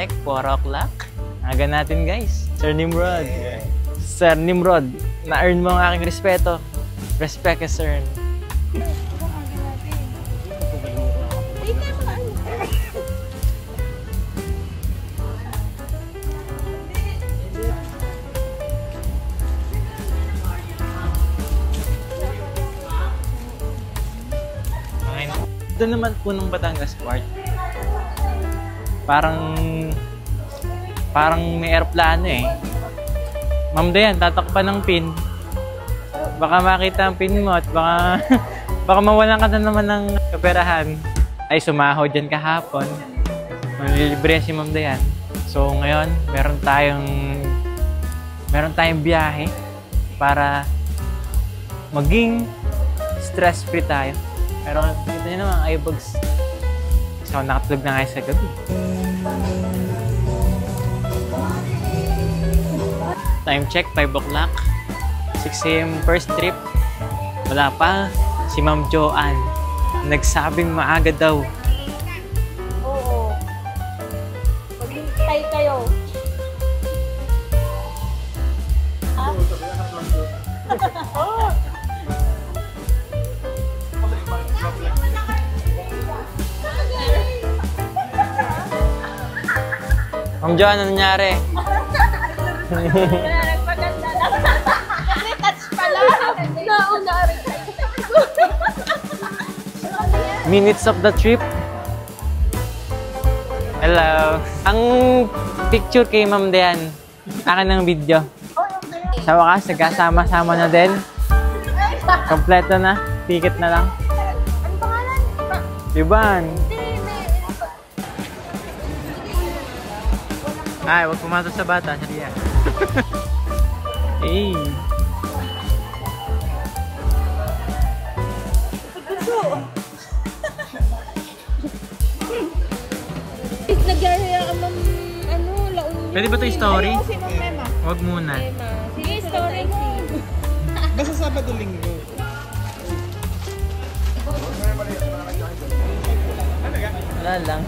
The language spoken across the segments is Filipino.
check, 4 o'clock. Aga natin guys. Sir Nimrod. Sir Nimrod, na-earn mo ang aking respeto. Respect is earned. Doon naman po ng Batangas Port. Parang may aeroplano eh. Ma'am Dayan, tatakpan ng pin. Baka makita ang pin mo at baka mawalan ka na naman ng kaperahan. Ay, sumaho dyan kahapon. Malilibre si Ma'am Dayan. So ngayon, meron tayong biyahe para maging stress-free tayo. Pero kita nyo naman, iBugs. So, nakatulog na kayo sa gabi. Time check, 5 o'clock. 6 AM first trip. Wala pa. Si Ma'am Joanne. Nagsabing maaga daw. Oo. Maghintay kayo. Ma'am Joanne, ano nangyari? Nagpaganda lang. Retouch pala. Naunari kayo. Minutes of the trip. Hello. Ang picture kay Ma'am Dayan. Akin ng video. Sa wakas, nagkasama-sama na din. Kompleto na. Ticket na lang. Ano pangalan? Iban. Ay, huwag pumasok sa bata. Sariya. Hey. Nagyaya ka Ma'am, Laon. Pwede ba ito story? Ayaw si Ma'am Mema. Huwag muna. Sige, story mo. Basta Sabado Linggo. Wala lang.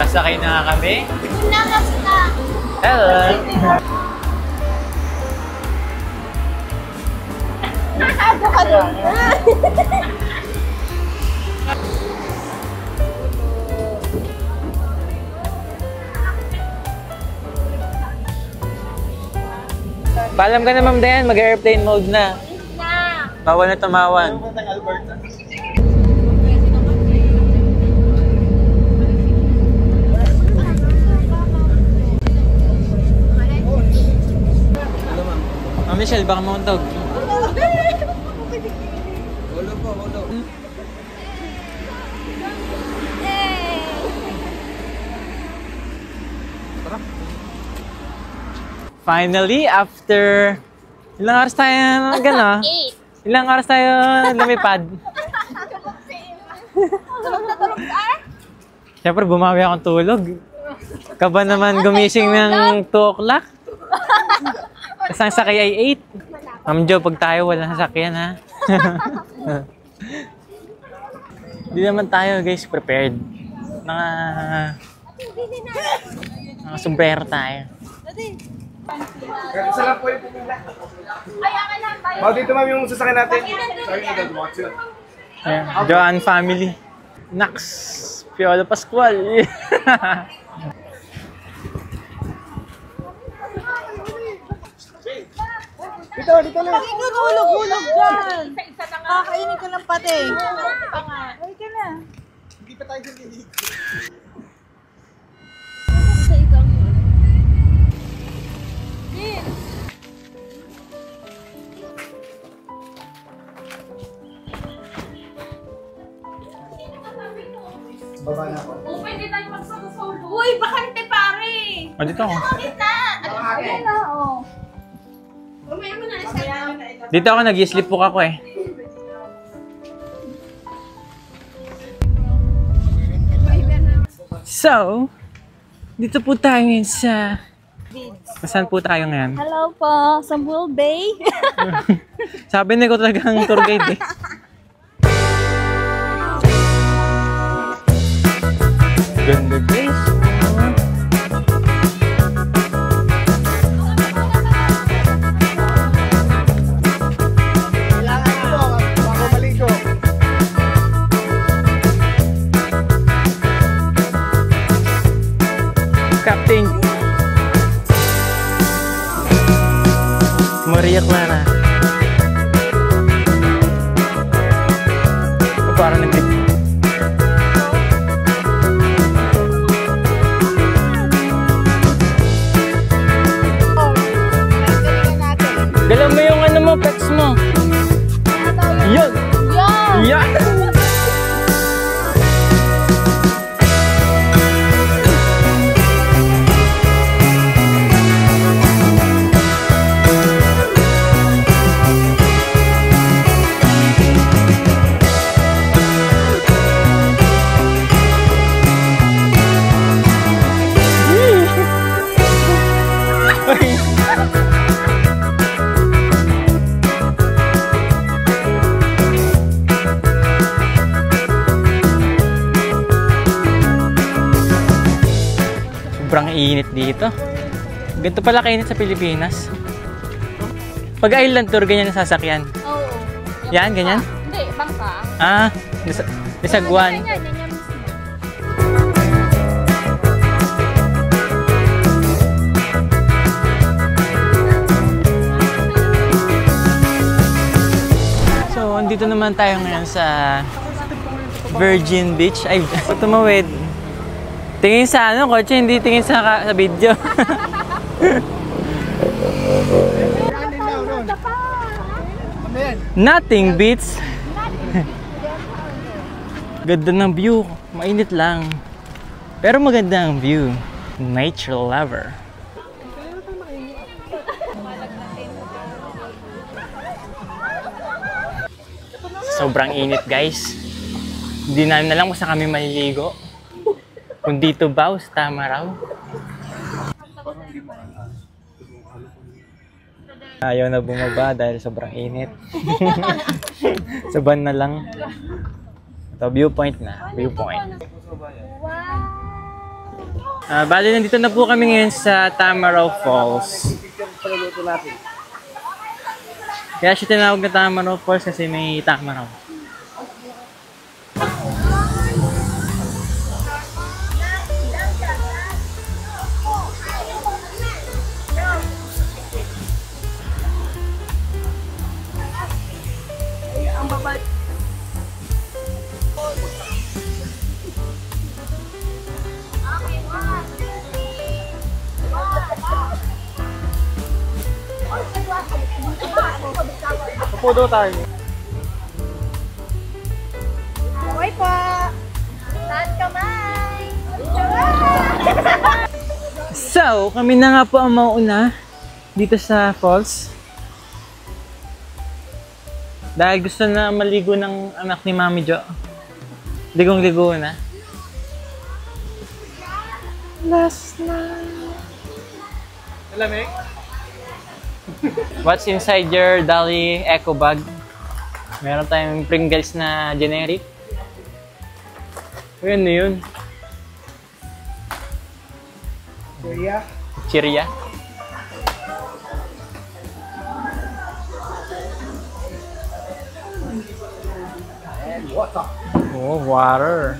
Pasakay na kami. Nakas na. Hello. Nakado ka doon. Paalam ka na Ma'am Dayan, mag-airplane mode na. Bawal na tumawan. Ma'am Michelle, baka mauntog. Ulo po, ulo. Finally, after... Ilang oras tayo gano'n? 8. Ilang oras tayo lumipad? Siyempre, bumawi akong tulog. Kaba naman gumising ng 2 o'clock. Tapos ang sakay ay 8. Ma'am Jo, pag tayo walang sasakyan ha. Hindi naman tayo guys prepared. Mga sombrero tayo. Isa lang po yung pumila. Mao dito ma'am yung sasakyan natin. Sorry, nag-watch yun. Ayan, Joanne family. Nax, Piolo Pascual. Dito lang. Bakit nagulog-hulog dyan? Kakainin ko ng pati. Ay ka na. Hindi pa tayo dililig. Sa ikang yun. Baba na ako. Pwede tayo magsasolo. Uy, bakante pare! O, dito ako. Bakit na? Ayan na, oh. Mamaya mo na isa. Dito ako, nag-sleep book ako eh. So, dito po tayo ngayon sa... Saan po tayo ngayon? Hello po, Sambul Bay. Sabi na ko talagang tour guide eh. Captain Maria Clara. O parang nag galaw mo yung ano mo, pets mo. Yan! Yan! Sobrang init dito. Ganito pala kainit sa Pilipinas. Pag island tour, ganyan ang sasakyan. Oo. Yan, ganyan? Hindi, bangka. Ah, nisagwan. Yan mismo. So, andito naman tayo ngayon sa Virgin Beach. Ay, tumawid. Tingin sa ano, kotse, hindi tingin sa video. Nothing beats. Ganda ng view. Mainit lang. Pero maganda ang view. Nature lover. Sobrang init, guys. Hindi namin alam kung saan kami maliligo. Kung dito ba o sa Tamaraw. Ayaw na bumaba dahil sobrang init. Saban na lang. Ito, viewpoint na. Viewpoint. Bali, nandito na po kami ngayon sa Tamaraw Falls. Kaya siya tinawag na Tamaraw Falls kasi may Tamaraw. Pudo tayo. Bye po! Saan kamay? So, kami na nga po ang mauna dito sa falls. Dahil gusto na maligo ng anak ni Mami Jo. Ligong-ligo na. Last night. Malamig? What's inside your Dolly Eco bag? Meron tayong Pringles na generic. Ano yun? Kuya? Cheeria. And water. Oh, water.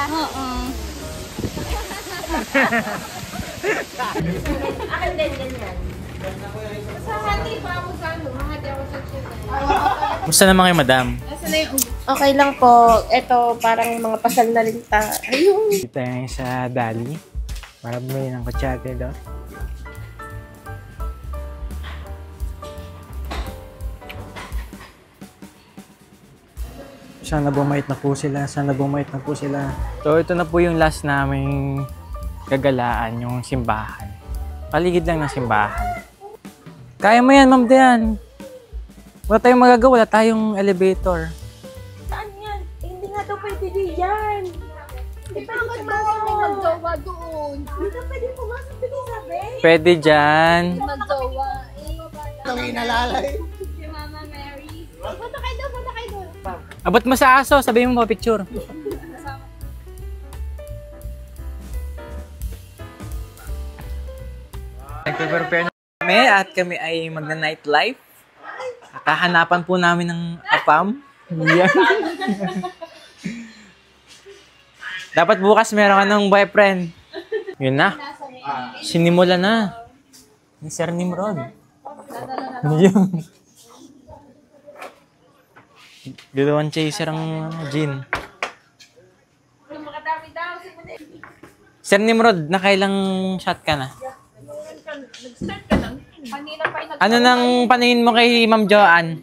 Oo. Akin din ganyan. Sa hati pa ako sa ano, mahati ako sa sugar. Musta naman kayo, madam? Okay lang po. Ito, parang mga pasal na rin ta. Ayun. Dito tayo sa Dali. Para bumili ng kutsate doon. Sana bumait na po sila. Sana bumait na po sila. So, ito na po yung last naming gagalaan, yung simbahan. Paligid lang ng simbahan. Kaya mo yan, Ma'am Dian. Wala tayong magagawa. Wala tayong elevator. Saan yan? Eh, hindi nga daw pwede din yan. Eh, bakit ba magjowa doon? Hindi na pwede pumasok doon, sabi. Pwede dyan. Magjowa. Ang inalalay. Si Mama Mary. Punta kayo doon, punta kayo doon. Abot mo sa aso. Sabihin mo pa picture. Nagpe-prepare na kami at kami ay magna-nightlife. Kakahanapan po namin ng apam. Yan. Dapat bukas meron ka ng boyfriend. Yun na. Sinimula na. Ni Sir Nimrod. Yun. Gulawang chaser ang gin. Sir Nimrod, nakailang shot ka na? Nag-start ka lang. Kanina pa yung Ano nang paningin mo kay Ma'am Joanne?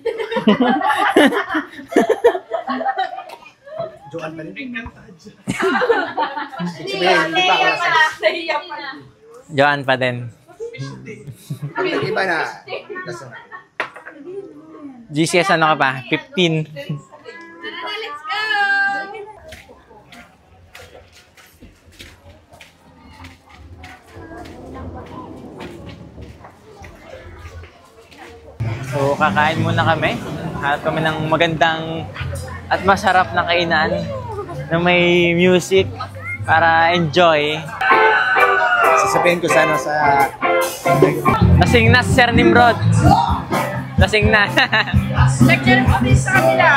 Joanne pa rin. Joanne pa din. Iba na. GCS ano ka pa? 15. Let's go! So, kakain muna kami. Hanap kami ng magandang at masarap na kainan na may music para enjoy. Sasabihin ko sana sa... Lasing na si Sir Nimrod. Lasing na. Lecture po din sa kanila.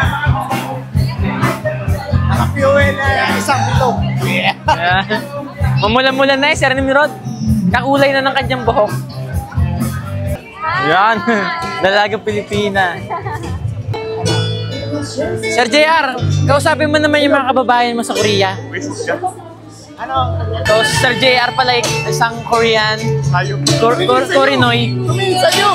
Nakapiuwi na isang bilog. Mamula-mula na Sir Nimrod. Kakulay na ng kanyang buhok. Yan. Dalagang Pilipina. Sir JR, kausapin mo naman yung mga kababayan mo sa Korea. Ano? So, Sir JR pala isang Korean. Korinoy. Kuminsan nyo!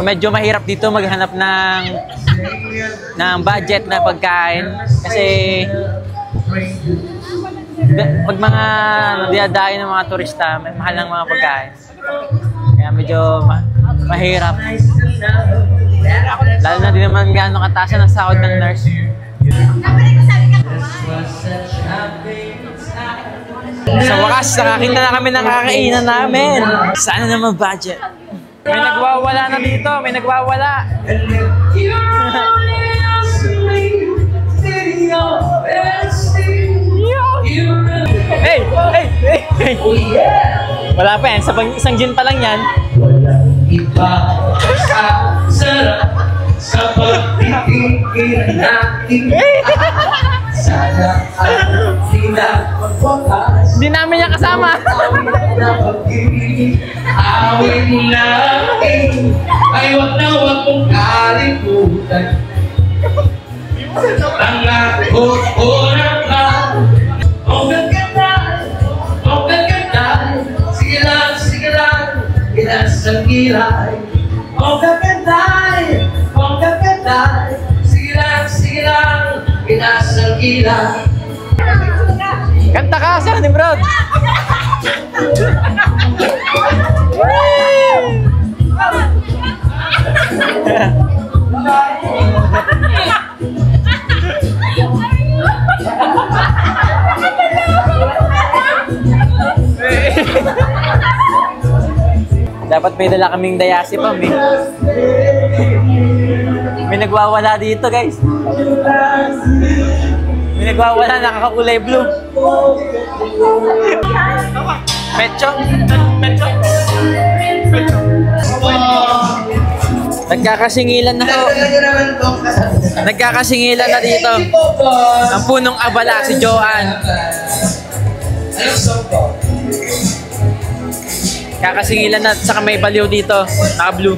Medyo mahirap dito maghanap ng budget na pagkain. Kasi pag mga nadiyadayo ng mga turista, may mahal ng mga pagkain. Kaya medyo mahirap. Lalo na din naman gaano kataasan ng sahod ng nurse. Sa wakas, nakakita na kami ng kakainan namin. Sana naman budget. May nagwawala na dito, may nagwawala. Hey! Hey! Hey! Hey! Wala pa yan. Isang gin pa lang yan. Iba sa sarap sa pagtitigil natin. Sana ay pinagpagwakas. Hindi namin niya kasama. Awin natin ay wag na wag mong kalimutan. Ang lagot ko naman. Oh gaganda, oh gaganda. Sige lang, inasang kilay. Oh gaganda, oh gaganda. Sige lang, inasang kilay. Kanta ka, Sir Nimrod. Dapat may dala kaming dayasipam eh. May nagwawala dito, guys. May nagwawala, nakakakulay blue. Pecho? Pecho? Nagkakasingilan na ho. Nagkakasingilan na dito. Ang punong abala si Joanne. Kakasingilan na, saka may baliw dito. Naka-blue.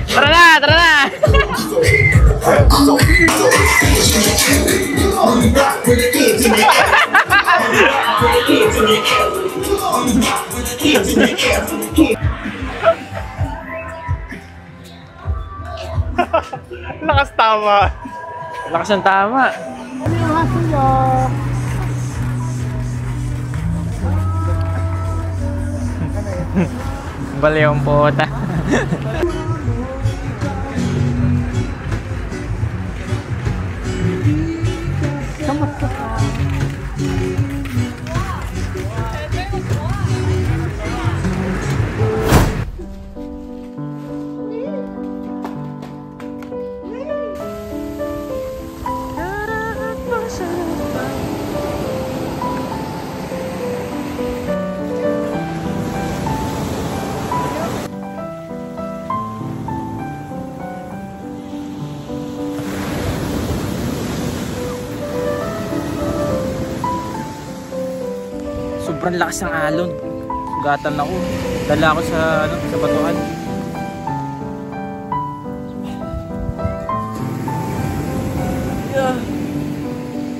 Tara na! Tara na! Lakas tama. Lakas ng tama. Baliw ang puta. Sobrang lakas ng alon. Sugatan ako. Dala ako sa batuhan.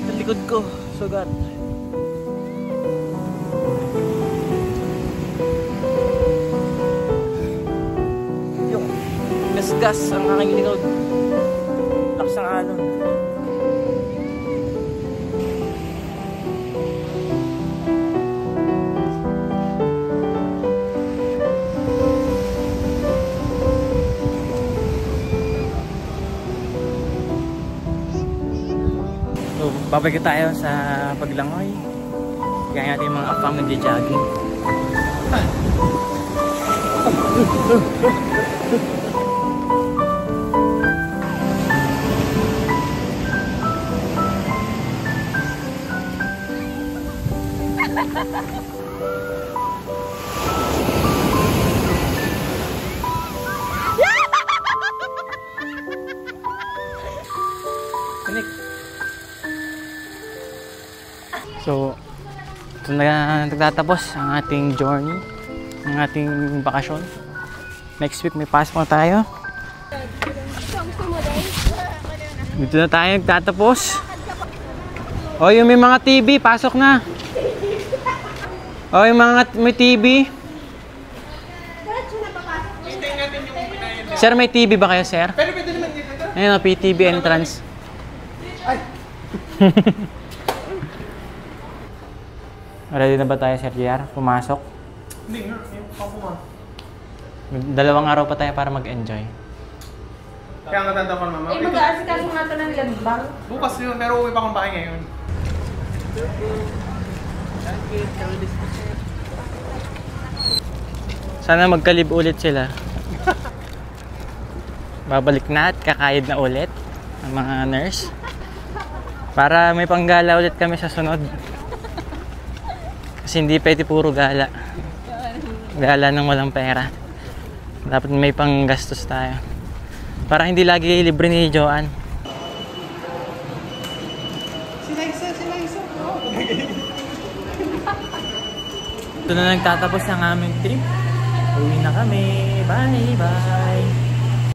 Sa likod ko, sugat. Yung gasgas ang aking likod. Lakas ng alon. So, babalik tayo sa paglangoy. Kaya natin yung mga afang nagja-jogging. So, ito na nagtatapos ang ating journey, ang ating bakasyon. Next week may pasok na tayo. Dito na tayo nagtatapos. O, yung may mga TV, pasok na. O, yung mga may TV. Sir, may TV ba kayo, sir? Pwede naman dito. Ayun o, PTV entrance. Ay! Ready na ba tayo, Sir JR? Pumasok? Hindi nga, ako nga. 2 araw pa tayo para mag-enjoy. Kaya nga tanda ko mama. Eh, mag-aasikaso nga ito ng lambang. Bukas yun, pero uwi pa akong bahay ngayon. Sana magkalib ulit sila. Babalik na at kakayod na ulit ang mga nurse. Para may panggala ulit kami sa sunod. Kasi hindi pwede puro gala. Gala ng walang pera. Dapat may panggastos tayo. Para hindi lagi libre ni Joanne. Sila isa. Ito na nagtatapos ang aming trip. Uwi na kami. Bye!